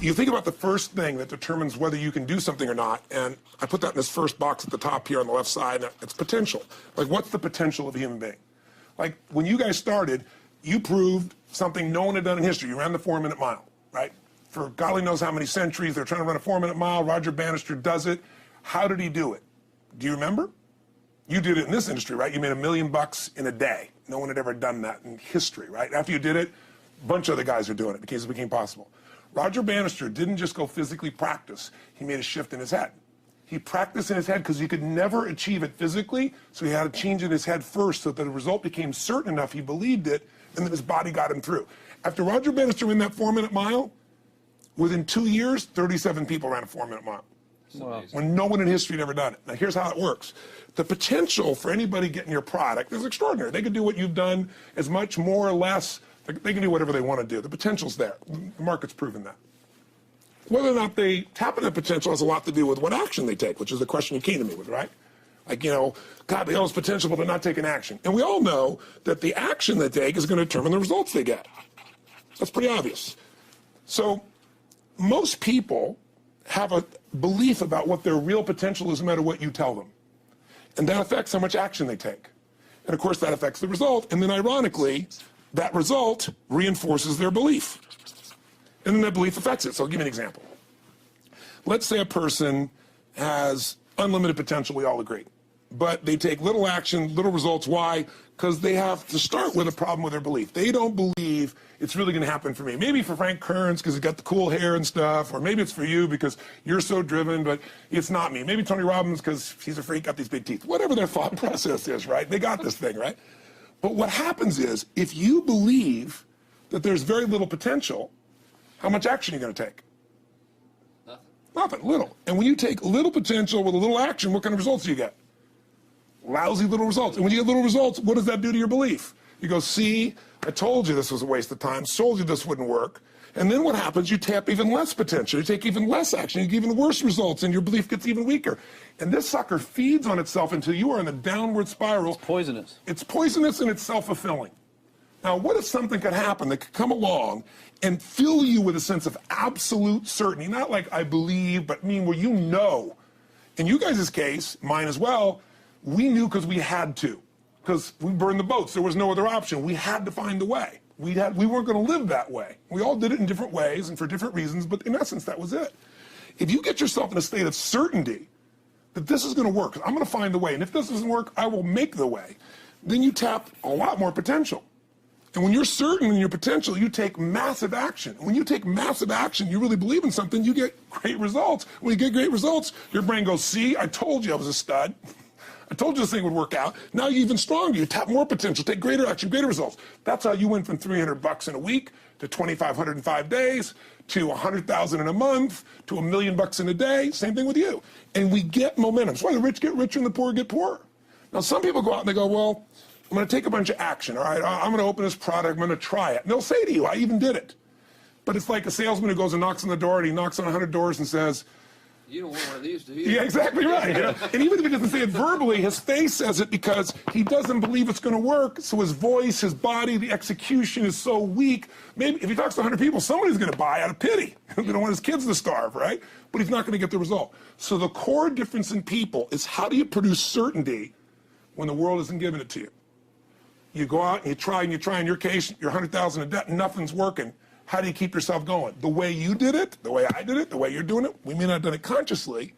you think about the first thing that determines whether you can do something or not, and I put that in this first box at the top here on the left side, and it's potential. Like, what's the potential of a human being? Like, when you guys started, you proved something no one had done in history. You ran the 4-minute mile, right? For God only knows how many centuries, they're trying to run a 4-minute mile. Roger Bannister does it. How did he do it? Do you remember? You did it in this industry, right? You made $1 million in a day. No one had ever done that in history, right? After you did it, a bunch of other guys are doing it because it became possible. Roger Bannister didn't just go physically practice. He made a shift in his head. He practiced in his head because he could never achieve it physically, so he had to change in his head first so that the result became certain enough he believed it, and then his body got him through. After Roger Bannister ran that 4-minute mile, within 2 years, 37 people ran a 4-minute mile. Wow. When no one in history had ever done it. Now, here's how it works. The potential for anybody getting your product is extraordinary. They can do what you've done as much, more or less. They can do whatever they want to do. The potential's there. The market's proven that. Whether or not they tap into that potential has a lot to do with what action they take, which is the question you came to me with, right? Like, you know, God, they all have potential, but they're not taking action. And we all know that the action they take is going to determine the results they get. That's pretty obvious. So most people have a belief about what their real potential is no matter what you tell them. And that affects how much action they take. And of course, that affects the result. And then ironically, that result reinforces their belief. And then that belief affects it. So I'll give you an example. Let's say a person has unlimited potential, we all agree. But they take little action, little results. Why? Because they have to start with a problem with their belief. They don't believe it's really going to happen for me. Maybe for Frank Kearns because he's got the cool hair and stuff, or maybe it's for you because you're so driven, but it's not me. Maybe Tony Robbins because he's a freak, got these big teeth. Whatever their thought process is, right? They got this thing, right? But what happens is, if you believe that there's very little potential, how much action are you going to take? Nothing, little. And when you take little potential with a little action, what kind of results do you get? Lousy little results. And when you get little results, what does that do to your belief? You go, see, I told you this was a waste of time, told you this wouldn't work. And then what happens? You tap even less potential. You take even less action. You get even worse results, and your belief gets even weaker. And this sucker feeds on itself until you are in the downward spiral. It's poisonous. It's poisonous and it's self-fulfilling. Now, what if something could happen that could come along and fill you with a sense of absolute certainty? Not like I believe, but mean where you know. In you guys' case, mine as well, we knew because we had to. Because we burned the boats. There was no other option. We had to find a way. We weren't going to live that way. We all did it in different ways and for different reasons, but in essence, that was it. If you get yourself in a state of certainty that this is going to work, I'm going to find the way, and if this doesn't work, I will make the way, then you tap a lot more potential. And when you're certain in your potential, you take massive action. When you take massive action, you really believe in something, you get great results. When you get great results, your brain goes, see, I told you I was a stud. I told you this thing would work out. Now you're even stronger. You tap more potential, take greater action, greater results. That's how you went from $300 in a week to $2,500 in 5 days to $100,000 in a month to $1 million in a day. Same thing with you. And we get momentum. That's why the rich get richer and the poor get poorer. Now some people go out and they go, well, I'm going to take a bunch of action. All right, I'm going to open this product. I'm going to try it. And they'll say to you, I even did it. But it's like a salesman who goes and knocks on the door, and he knocks on 100 doors and says, you don't want one of these, do you? Yeah, exactly right. You know? And even if he doesn't say it verbally, his face says it because he doesn't believe it's going to work. So his voice, his body, the execution is so weak. Maybe if he talks to 100 people, somebody's going to buy out of pity. They don't want his kids to starve, right? But he's not going to get the result. So the core difference in people is how do you produce certainty when the world isn't giving it to you? You go out and you try. In your case, you're 100,000 in debt, and nothing's working. How do you keep yourself going? The way you did it, the way I did it, the way you're doing it, we may not have done it consciously,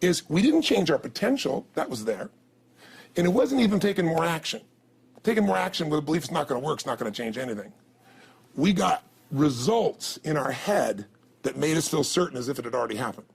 is we didn't change our potential. That was there. And it wasn't even taking more action. Taking more action with a belief it's not going to work, it's not going to change anything. We got results in our head that made us feel certain as if it had already happened.